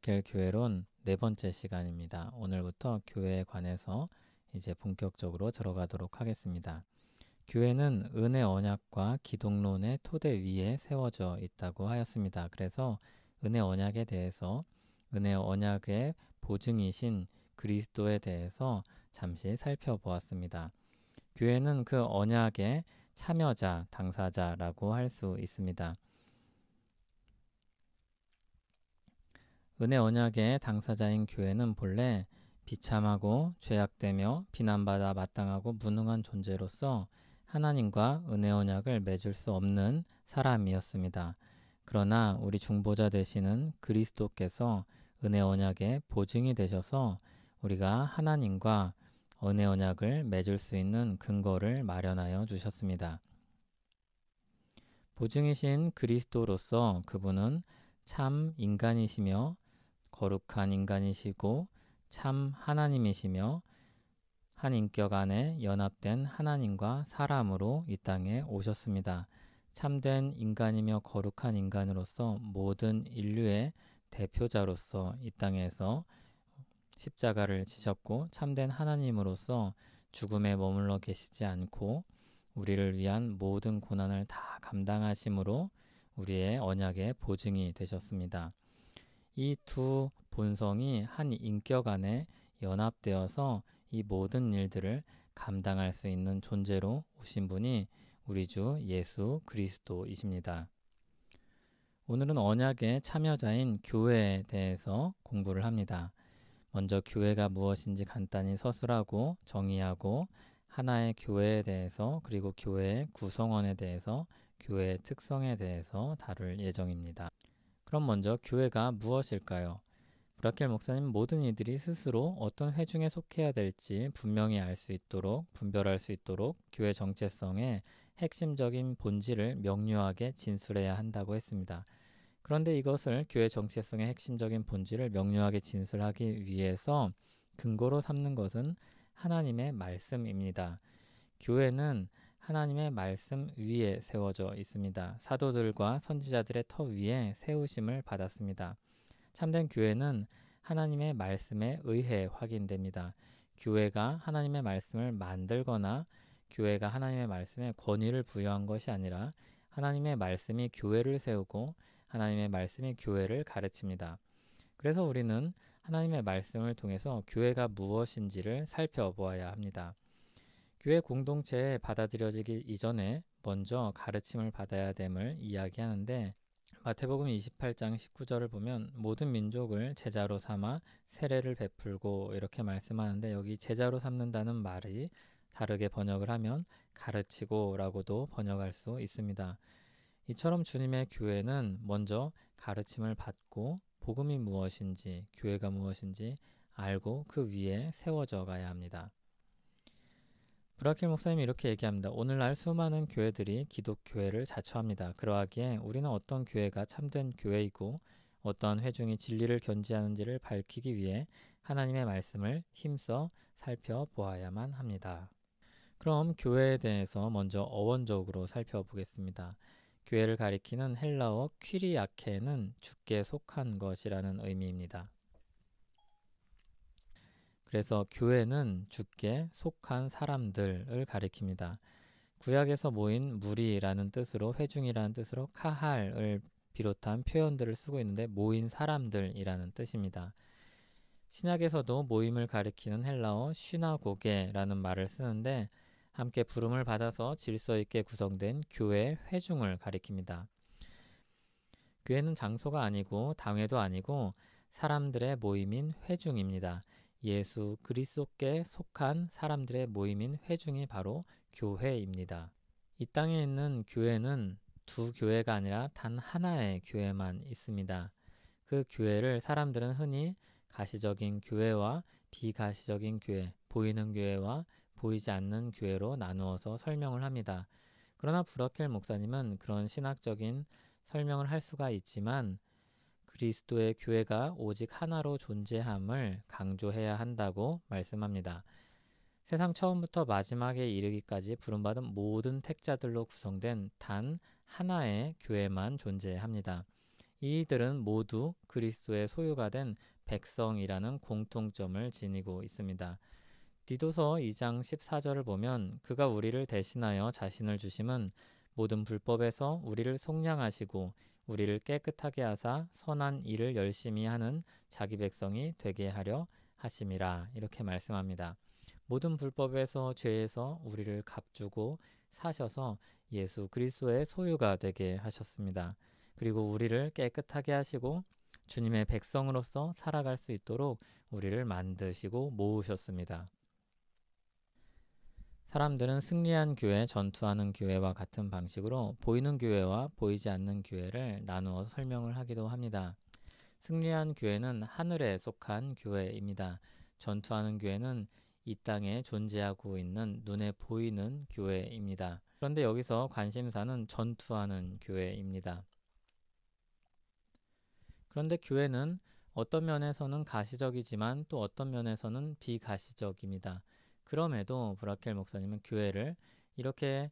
브라켈 교회론 네 번째 시간입니다. 오늘부터 교회에 관해서 이제 본격적으로 들어가도록 하겠습니다. 교회는 은혜 언약과 기독론의 토대 위에 세워져 있다고 하였습니다. 그래서 은혜 언약에 대해서 은혜 언약의 보증이신 그리스도에 대해서 잠시 살펴보았습니다. 교회는 그 언약의 참여자, 당사자라고 할 수 있습니다. 은혜 언약의 당사자인 교회는 본래 비참하고 죄악되며 비난받아 마땅하고 무능한 존재로서 하나님과 은혜 언약을 맺을 수 없는 사람이었습니다. 그러나 우리 중보자 되시는 그리스도께서 은혜 언약의 보증이 되셔서 우리가 하나님과 은혜 언약을 맺을 수 있는 근거를 마련하여 주셨습니다. 보증이신 그리스도로서 그분은 참 인간이시며 거룩한 인간이시고 참 하나님이시며 한 인격 안에 연합된 하나님과 사람으로 이 땅에 오셨습니다. 참된 인간이며 거룩한 인간으로서 모든 인류의 대표자로서 이 땅에서 십자가를 지셨고 참된 하나님으로서 죽음에 머물러 계시지 않고 우리를 위한 모든 고난을 다 감당하심으로 우리의 언약의 보증이 되셨습니다. 이 두 본성이 한 인격 안에 연합되어서 이 모든 일들을 감당할 수 있는 존재로 오신 분이 우리 주 예수 그리스도이십니다. 오늘은 언약의 참여자인 교회에 대해서 공부를 합니다. 먼저 교회가 무엇인지 간단히 서술하고 정의하고 하나의 교회에 대해서 그리고 교회의 구성원에 대해서 교회의 특성에 대해서 다룰 예정입니다. 그럼 먼저 교회가 무엇일까요? 브라켈 목사님 모든 이들이 스스로 어떤 회중에 속해야 될지 분명히 알 수 있도록 분별할 수 있도록 교회 정체성의 핵심적인 본질을 명료하게 진술해야 한다고 했습니다. 그런데 이것을 교회 정체성의 핵심적인 본질을 명료하게 진술하기 위해서 근거로 삼는 것은 하나님의 말씀입니다. 교회는 하나님의 말씀 위에 세워져 있습니다. 사도들과 선지자들의 터 위에 세우심을 받았습니다. 참된 교회는 하나님의 말씀에 의해 확인됩니다. 교회가 하나님의 말씀을 만들거나 교회가 하나님의 말씀에 권위를 부여한 것이 아니라 하나님의 말씀이 교회를 세우고 하나님의 말씀이 교회를 가르칩니다. 그래서 우리는 하나님의 말씀을 통해서 교회가 무엇인지를 살펴보아야 합니다. 교회 공동체에 받아들여지기 이전에 먼저 가르침을 받아야 됨을 이야기하는데 마태복음 28장 19절을 보면 모든 민족을 제자로 삼아 세례를 베풀고 이렇게 말씀하는데 여기 제자로 삼는다는 말이 다르게 번역을 하면 가르치고 라고도 번역할 수 있습니다. 이처럼 주님의 교회는 먼저 가르침을 받고 복음이 무엇인지 교회가 무엇인지 알고 그 위에 세워져 가야 합니다. 브라켈 목사님이 이렇게 얘기합니다. 오늘날 수많은 교회들이 기독교회를 자처합니다. 그러하기에 우리는 어떤 교회가 참된 교회이고 어떤 회중이 진리를 견지하는지를 밝히기 위해 하나님의 말씀을 힘써 살펴보아야만 합니다. 그럼 교회에 대해서 먼저 어원적으로 살펴보겠습니다. 교회를 가리키는 헬라어 퀴리아케는 주께 속한 것이라는 의미입니다. 그래서 교회는 주께 속한 사람들을 가리킵니다. 구약에서 모인 무리라는 뜻으로 회중이라는 뜻으로 카할을 비롯한 표현들을 쓰고 있는데 모인 사람들이라는 뜻입니다. 신약에서도 모임을 가리키는 헬라어 시나고게라는 말을 쓰는데 함께 부름을 받아서 질서 있게 구성된 교회 회중을 가리킵니다. 교회는 장소가 아니고 당회도 아니고 사람들의 모임인 회중입니다. 예수 그리스도께 속한 사람들의 모임인 회중이 바로 교회입니다. 이 땅에 있는 교회는 두 교회가 아니라 단 하나의 교회만 있습니다. 그 교회를 사람들은 흔히 가시적인 교회와 비가시적인 교회, 보이는 교회와 보이지 않는 교회로 나누어서 설명을 합니다. 그러나 브라켈 목사님은 그런 신학적인 설명을 할 수가 있지만 그리스도의 교회가 오직 하나로 존재함을 강조해야 한다고 말씀합니다. 세상 처음부터 마지막에 이르기까지 부름받은 모든 택자들로 구성된 단 하나의 교회만 존재합니다. 이들은 모두 그리스도의 소유가 된 백성이라는 공통점을 지니고 있습니다. 디도서 2장 14절을 보면 그가 우리를 대신하여 자신을 주심은 모든 불법에서 우리를 속량하시고 우리를 깨끗하게 하사 선한 일을 열심히 하는 자기 백성이 되게 하려 하심이라 이렇게 말씀합니다. 모든 불법에서 죄에서 우리를 값주고 사셔서 예수 그리스도의 소유가 되게 하셨습니다. 그리고 우리를 깨끗하게 하시고 주님의 백성으로서 살아갈 수 있도록 우리를 만드시고 모으셨습니다. 사람들은 승리한 교회, 전투하는 교회와 같은 방식으로 보이는 교회와 보이지 않는 교회를 나누어 설명을 하기도 합니다. 승리한 교회는 하늘에 속한 교회입니다. 전투하는 교회는 이 땅에 존재하고 있는 눈에 보이는 교회입니다. 그런데 여기서 관심사는 전투하는 교회입니다. 그런데 교회는 어떤 면에서는 가시적이지만 또 어떤 면에서는 비가시적입니다. 그럼에도 브라켈 목사님은 교회를 이렇게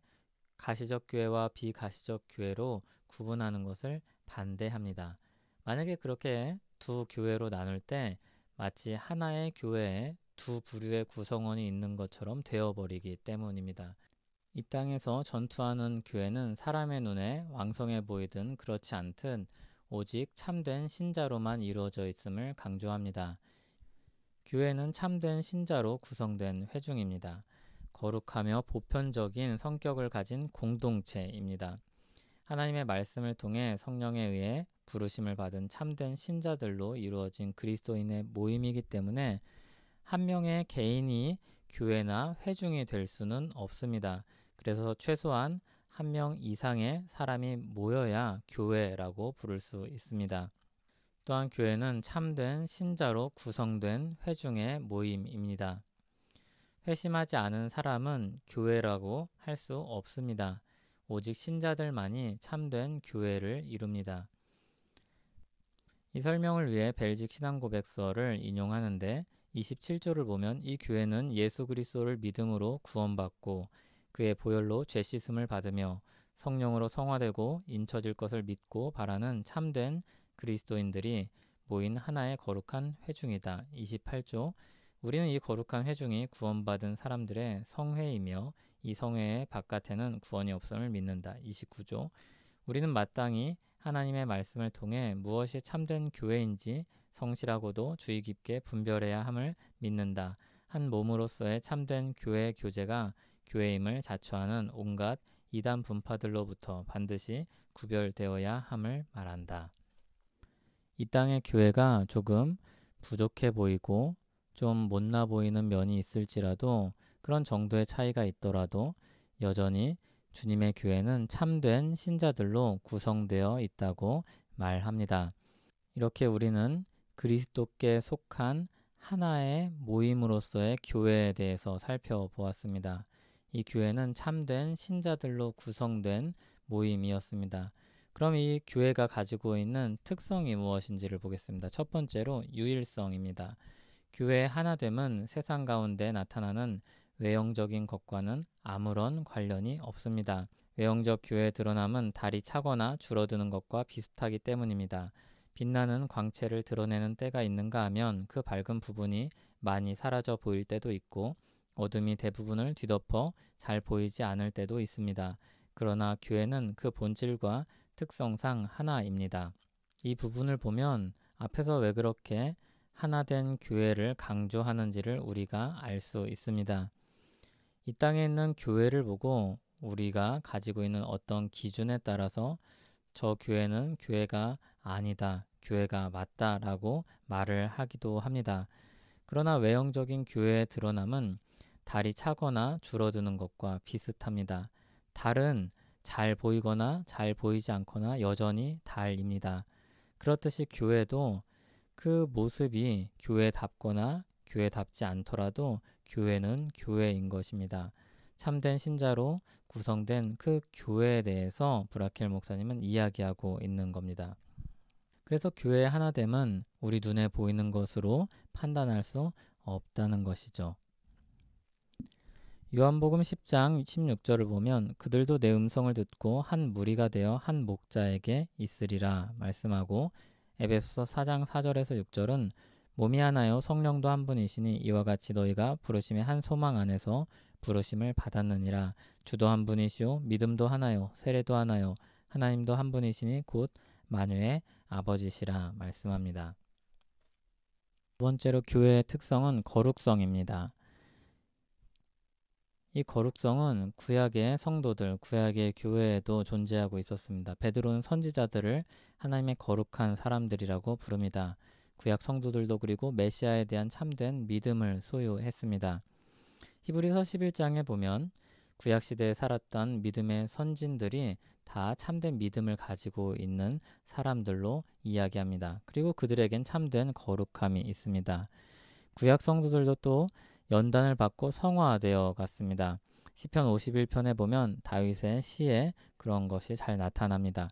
가시적 교회와 비가시적 교회로 구분하는 것을 반대합니다. 만약에 그렇게 두 교회로 나눌 때 마치 하나의 교회에 두 부류의 구성원이 있는 것처럼 되어버리기 때문입니다. 이 땅에서 전투하는 교회는 사람의 눈에 왕성해 보이든 그렇지 않든 오직 참된 신자로만 이루어져 있음을 강조합니다. 교회는 참된 신자로 구성된 회중입니다. 거룩하며 보편적인 성격을 가진 공동체입니다. 하나님의 말씀을 통해 성령에 의해 부르심을 받은 참된 신자들로 이루어진 그리스도인의 모임이기 때문에 한 명의 개인이 교회나 회중이 될 수는 없습니다. 그래서 최소한 한 명 이상의 사람이 모여야 교회라고 부를 수 있습니다. 또한 교회는 참된 신자로 구성된 회중의 모임입니다. 회심하지 않은 사람은 교회라고 할 수 없습니다. 오직 신자들만이 참된 교회를 이룹니다. 이 설명을 위해 벨직 신앙고백서를 인용하는데 27조를 보면 이 교회는 예수 그리스도를 믿음으로 구원받고 그의 보혈로 죄 씻음을 받으며 성령으로 성화되고 인쳐질 것을 믿고 바라는 참된 그리스도인들이 모인 하나의 거룩한 회중이다. 28조 우리는 이 거룩한 회중이 구원받은 사람들의 성회이며 이 성회의 바깥에는 구원이 없음을 믿는다. 29조 우리는 마땅히 하나님의 말씀을 통해 무엇이 참된 교회인지 성실하고도 주의 깊게 분별해야 함을 믿는다. 한 몸으로서의 참된 교회 교제가 교회임을 자처하는 온갖 이단 분파들로부터 반드시 구별되어야 함을 말한다. 이 땅의 교회가 조금 부족해 보이고 좀 못나 보이는 면이 있을지라도 그런 정도의 차이가 있더라도 여전히 주님의 교회는 참된 신자들로 구성되어 있다고 말합니다. 이렇게 우리는 그리스도께 속한 하나의 모임으로서의 교회에 대해서 살펴보았습니다. 이 교회는 참된 신자들로 구성된 모임이었습니다. 그럼 이 교회가 가지고 있는 특성이 무엇인지를 보겠습니다. 첫 번째로 유일성입니다. 교회의 하나됨은 세상 가운데 나타나는 외형적인 것과는 아무런 관련이 없습니다. 외형적 교회의 드러남은 달이 차거나 줄어드는 것과 비슷하기 때문입니다. 빛나는 광채를 드러내는 때가 있는가 하면 그 밝은 부분이 많이 사라져 보일 때도 있고 어둠이 대부분을 뒤덮어 잘 보이지 않을 때도 있습니다. 그러나 교회는 그 본질과 특성상 하나입니다. 이 부분을 보면 앞에서 왜 그렇게 하나된 교회를 강조하는지를 우리가 알 수 있습니다. 이 땅에 있는 교회를 보고 우리가 가지고 있는 어떤 기준에 따라서 저 교회는 교회가 아니다, 교회가 맞다라고 말을 하기도 합니다. 그러나 외형적인 교회의 드러남은 달이 차거나 줄어드는 것과 비슷합니다. 달은 잘 보이거나 잘 보이지 않거나 여전히 달입니다. 그렇듯이 교회도 그 모습이 교회답거나 교회답지 않더라도 교회는 교회인 것입니다. 참된 신자로 구성된 그 교회에 대해서 브라켈 목사님은 이야기하고 있는 겁니다. 그래서 교회의 하나됨은 우리 눈에 보이는 것으로 판단할 수 없다는 것이죠. 요한복음 10장 16절을 보면 그들도 내 음성을 듣고 한 무리가 되어 한 목자에게 있으리라 말씀하고, 에베소서 4장 4절에서 6절은 몸이 하나요 성령도 한 분이시니 이와 같이 너희가 부르심의 한 소망 안에서 부르심을 받았느니라. 주도 한 분이시요 믿음도 하나요 세례도 하나요 하나님도 한 분이시니 곧 만유의 아버지시라 말씀합니다. 두 번째로 교회의 특성은 거룩성입니다. 이 거룩성은 구약의 성도들, 구약의 교회에도 존재하고 있었습니다. 베드로는 선지자들을 하나님의 거룩한 사람들이라고 부릅니다. 구약 성도들도 그리고 메시아에 대한 참된 믿음을 소유했습니다. 히브리서 11장에 보면 구약 시대에 살았던 믿음의 선진들이 다 참된 믿음을 가지고 있는 사람들로 이야기합니다. 그리고 그들에겐 참된 거룩함이 있습니다. 구약 성도들도 또 연단을 받고 성화되어 갔습니다. 시편 51편에 보면 다윗의 시에 그런 것이 잘 나타납니다.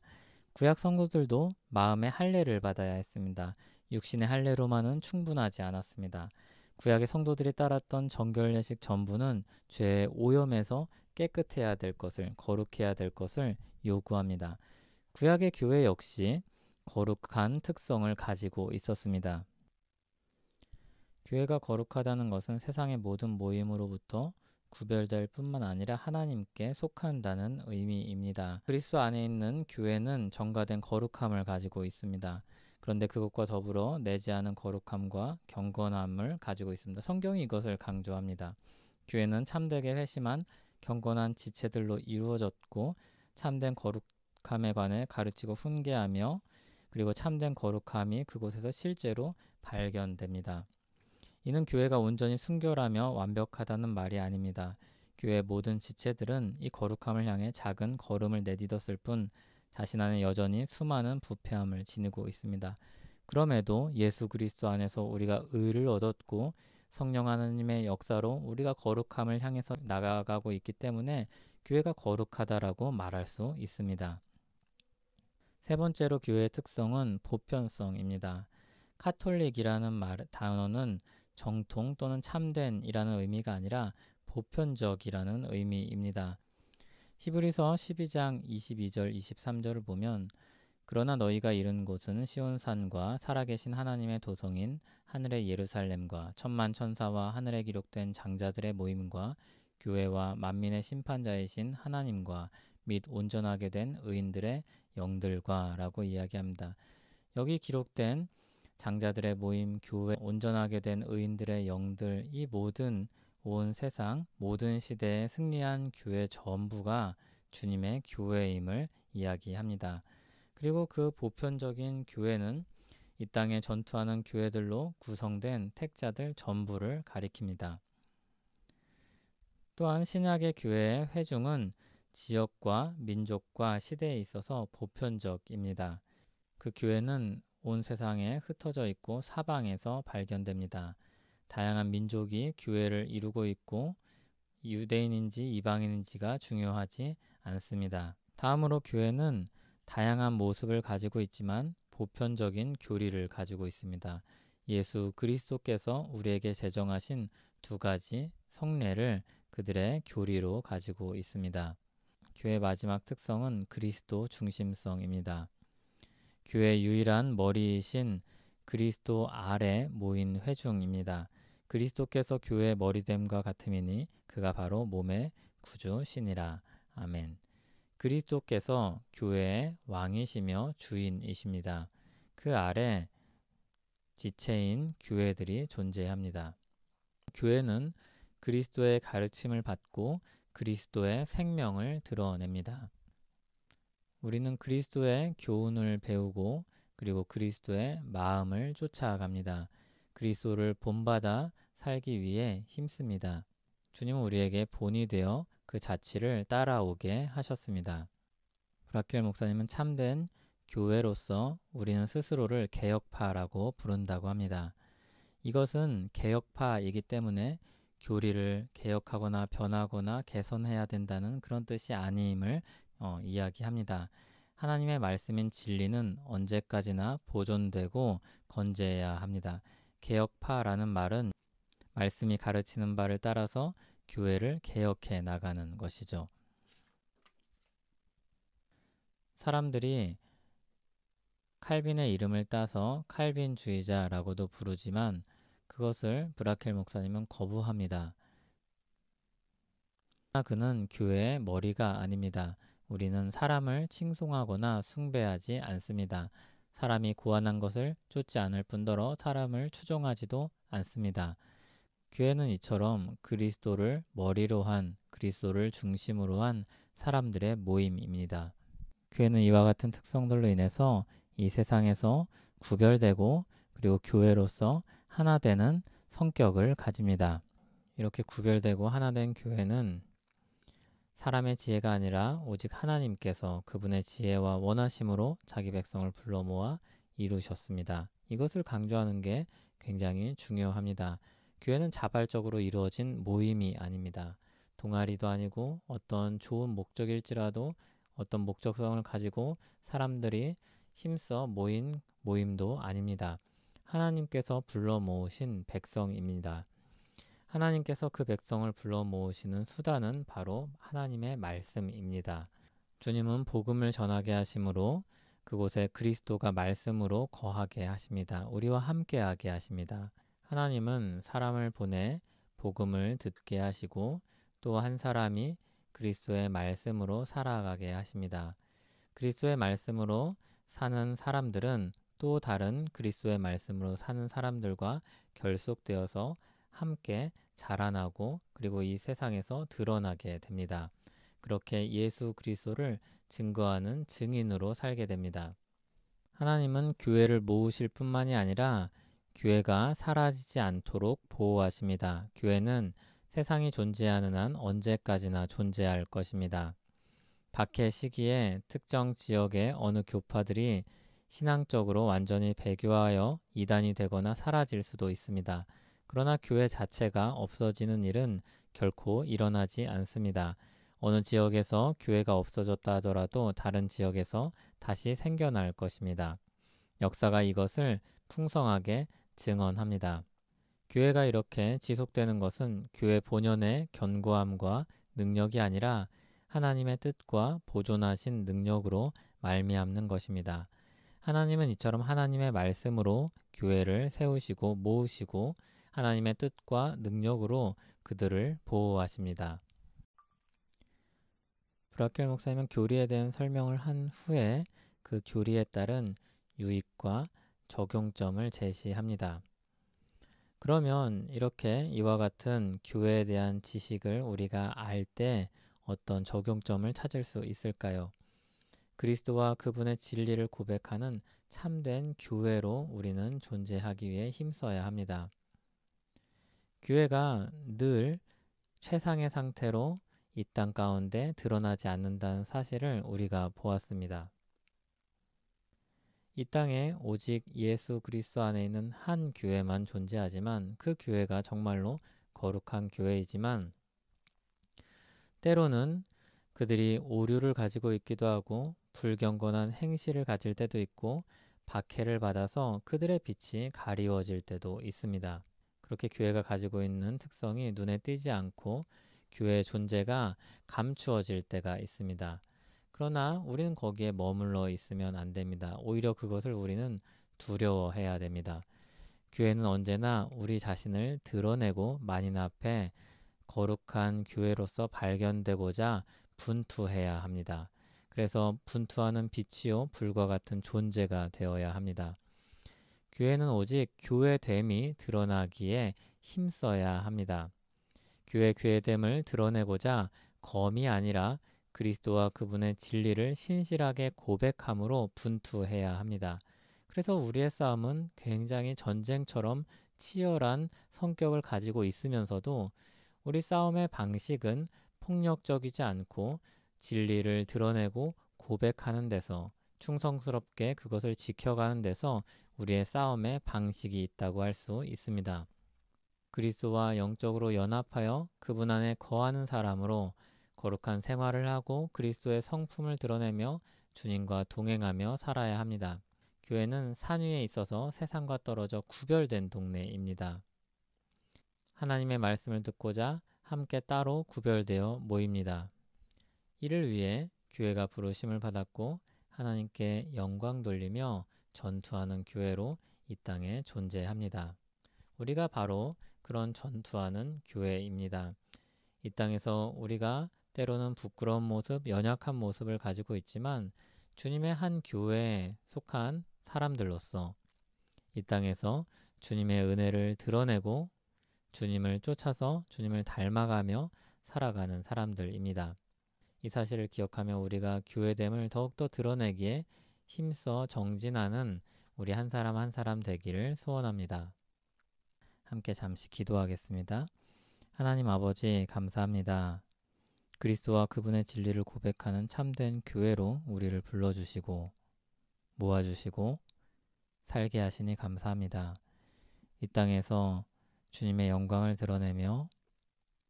구약 성도들도 마음의 할례를 받아야 했습니다. 육신의 할례로만은 충분하지 않았습니다. 구약의 성도들이 따랐던 정결 예식 전부는 죄의 오염에서 깨끗해야 될 것을, 거룩해야 될 것을 요구합니다. 구약의 교회 역시 거룩한 특성을 가지고 있었습니다. 교회가 거룩하다는 것은 세상의 모든 모임으로부터 구별될 뿐만 아니라 하나님께 속한다는 의미입니다. 그리스도 안에 있는 교회는 정가된 거룩함을 가지고 있습니다. 그런데 그것과 더불어 내지 않은 거룩함과 경건함을 가지고 있습니다. 성경이 이것을 강조합니다. 교회는 참되게 회심한 경건한 지체들로 이루어졌고 참된 거룩함에 관해 가르치고 훈계하며 그리고 참된 거룩함이 그곳에서 실제로 발견됩니다. 이는 교회가 온전히 순결하며 완벽하다는 말이 아닙니다. 교회의 모든 지체들은 이 거룩함을 향해 작은 걸음을 내딛었을 뿐 자신 안에 여전히 수많은 부패함을 지니고 있습니다. 그럼에도 예수 그리스도 안에서 우리가 의를 얻었고 성령 하나님의 역사로 우리가 거룩함을 향해서 나아가고 있기 때문에 교회가 거룩하다라고 말할 수 있습니다. 세 번째로 교회의 특성은 보편성입니다. 카톨릭이라는 단어는 정통 또는 참된이라는 의미가 아니라 보편적이라는 의미입니다. 히브리서 12장 22절 23절을 보면 그러나 너희가 이른 곳은 시온산과 살아계신 하나님의 도성인 하늘의 예루살렘과 천만 천사와 하늘에 기록된 장자들의 모임과 교회와 만민의 심판자이신 하나님과 및 온전하게 된 의인들의 영들과 라고 이야기합니다. 여기 기록된 장자들의 모임, 교회, 온전하게 된 의인들의 영들, 이 모든 온 세상, 모든 시대에 승리한 교회 전부가 주님의 교회임을 이야기합니다. 그리고 그 보편적인 교회는 이 땅에 전투하는 교회들로 구성된 택자들 전부를 가리킵니다. 또한 신약의 교회의 회중은 지역과 민족과 시대에 있어서 보편적입니다. 그 교회는 온 세상에 흩어져 있고 사방에서 발견됩니다. 다양한 민족이 교회를 이루고 있고 유대인인지 이방인인지가 중요하지 않습니다. 다음으로 교회는 다양한 모습을 가지고 있지만 보편적인 교리를 가지고 있습니다. 예수 그리스도께서 우리에게 제정하신 두 가지 성례를 그들의 교리로 가지고 있습니다. 교회의 마지막 특성은 그리스도 중심성입니다. 교회의 유일한 머리이신 그리스도 아래 모인 회중입니다. 그리스도께서 교회의 머리됨과 같음이니 그가 바로 몸의 구주시니라. 아멘. 그리스도께서 교회의 왕이시며 주인이십니다. 그 아래 지체인 교회들이 존재합니다. 교회는 그리스도의 가르침을 받고 그리스도의 생명을 드러냅니다. 우리는 그리스도의 교훈을 배우고 그리고 그리스도의 마음을 쫓아갑니다. 그리스도를 본받아 살기 위해 힘씁니다. 주님은 우리에게 본이 되어 그 자취를 따라오게 하셨습니다. 브라켈 목사님은 참된 교회로서 우리는 스스로를 개혁파라고 부른다고 합니다. 이것은 개혁파이기 때문에 교리를 개혁하거나 변하거나 개선해야 된다는 그런 뜻이 아님을 이야기합니다. 하나님의 말씀인 진리는 언제까지나 보존되고 건재해야 합니다. 개혁파라는 말은 말씀이 가르치는 바를 따라서 교회를 개혁해 나가는 것이죠. 사람들이 칼빈의 이름을 따서 칼빈주의자라고도 부르지만 그것을 브라켈 목사님은 거부합니다. 그는 교회의 머리가 아닙니다. 우리는 사람을 칭송하거나 숭배하지 않습니다. 사람이 고안한 것을 쫓지 않을 뿐더러 사람을 추종하지도 않습니다. 교회는 이처럼 그리스도를 머리로 한, 그리스도를 중심으로 한 사람들의 모임입니다. 교회는 이와 같은 특성들로 인해서 이 세상에서 구별되고 그리고 교회로서 하나 되는 성격을 가집니다. 이렇게 구별되고 하나 된 교회는 사람의 지혜가 아니라 오직 하나님께서 그분의 지혜와 원하심으로 자기 백성을 불러 모아 이루셨습니다. 이것을 강조하는 게 굉장히 중요합니다. 교회는 자발적으로 이루어진 모임이 아닙니다. 동아리도 아니고 어떤 좋은 목적일지라도 어떤 목적성을 가지고 사람들이 힘써 모인 모임도 아닙니다. 하나님께서 불러 모으신 백성입니다. 하나님께서 그 백성을 불러 모으시는 수단은 바로 하나님의 말씀입니다. 주님은 복음을 전하게 하심으로 그곳에 그리스도가 말씀으로 거하게 하십니다. 우리와 함께하게 하십니다. 하나님은 사람을 보내 복음을 듣게 하시고 또 한 사람이 그리스도의 말씀으로 살아가게 하십니다. 그리스도의 말씀으로 사는 사람들은 또 다른 그리스도의 말씀으로 사는 사람들과 결속되어서 함께 자라나고 그리고 이 세상에서 드러나게 됩니다. 그렇게 예수 그리스도를 증거하는 증인으로 살게 됩니다. 하나님은 교회를 모으실 뿐만이 아니라 교회가 사라지지 않도록 보호하십니다. 교회는 세상이 존재하는 한 언제까지나 존재할 것입니다. 박해 시기에 특정 지역의 어느 교파들이 신앙적으로 완전히 배교하여 이단이 되거나 사라질 수도 있습니다. 그러나 교회 자체가 없어지는 일은 결코 일어나지 않습니다. 어느 지역에서 교회가 없어졌다 하더라도 다른 지역에서 다시 생겨날 것입니다. 역사가 이것을 풍성하게 증언합니다. 교회가 이렇게 지속되는 것은 교회 본연의 견고함과 능력이 아니라 하나님의 뜻과 보존하신 능력으로 말미암는 것입니다. 하나님은 이처럼 하나님의 말씀으로 교회를 세우시고 모으시고 하나님의 뜻과 능력으로 그들을 보호하십니다. 브라켈 목사님은 교리에 대한 설명을 한 후에 그 교리에 따른 유익과 적용점을 제시합니다. 그러면 이렇게 이와 같은 교회에 대한 지식을 우리가 알 때 어떤 적용점을 찾을 수 있을까요? 그리스도와 그분의 진리를 고백하는 참된 교회로 우리는 존재하기 위해 힘써야 합니다. 교회가 늘 최상의 상태로 이 땅 가운데 드러나지 않는다는 사실을 우리가 보았습니다. 이 땅에 오직 예수 그리스도 안에 있는 한 교회만 존재하지만 그 교회가 정말로 거룩한 교회이지만 때로는 그들이 오류를 가지고 있기도 하고 불경건한 행실을 가질 때도 있고 박해를 받아서 그들의 빛이 가리워질 때도 있습니다. 그렇게 교회가 가지고 있는 특성이 눈에 띄지 않고 교회의 존재가 감추어질 때가 있습니다. 그러나 우리는 거기에 머물러 있으면 안 됩니다. 오히려 그것을 우리는 두려워해야 됩니다. 교회는 언제나 우리 자신을 드러내고 만인 앞에 거룩한 교회로서 발견되고자 분투해야 합니다. 그래서 분투하는 빛이요 불과 같은 존재가 되어야 합니다. 교회는 오직 교회됨이 드러나기에 힘써야 합니다. 교회됨을 드러내고자 검이 아니라 그리스도와 그분의 진리를 신실하게 고백함으로 분투해야 합니다. 그래서 우리의 싸움은 굉장히 전쟁처럼 치열한 성격을 가지고 있으면서도 우리 싸움의 방식은 폭력적이지 않고 진리를 드러내고 고백하는 데서 충성스럽게 그것을 지켜가는 데서 우리의 싸움의 방식이 있다고 할 수 있습니다. 그리스도와 영적으로 연합하여 그분 안에 거하는 사람으로 거룩한 생활을 하고 그리스도의 성품을 드러내며 주님과 동행하며 살아야 합니다. 교회는 산 위에 있어서 세상과 떨어져 구별된 동네입니다. 하나님의 말씀을 듣고자 함께 따로 구별되어 모입니다. 이를 위해 교회가 부르심을 받았고 하나님께 영광 돌리며 전투하는 교회로 이 땅에 존재합니다. 우리가 바로 그런 전투하는 교회입니다. 이 땅에서 우리가 때로는 부끄러운 모습, 연약한 모습을 가지고 있지만 주님의 한 교회에 속한 사람들로서 이 땅에서 주님의 은혜를 드러내고 주님을 쫓아서 주님을 닮아가며 살아가는 사람들입니다. 이 사실을 기억하며 우리가 교회됨을 더욱더 드러내기에 힘써 정진하는 우리 한 사람 한 사람 되기를 소원합니다. 함께 잠시 기도하겠습니다. 하나님 아버지 감사합니다. 그리스도와 그분의 진리를 고백하는 참된 교회로 우리를 불러주시고 모아주시고 살게 하시니 감사합니다. 이 땅에서 주님의 영광을 드러내며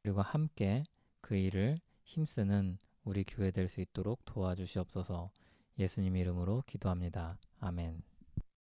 그리고 함께 그 일을 힘쓰는 우리 교회 될 수 있도록 도와주시옵소서. 예수님 이름으로 기도합니다. 아멘.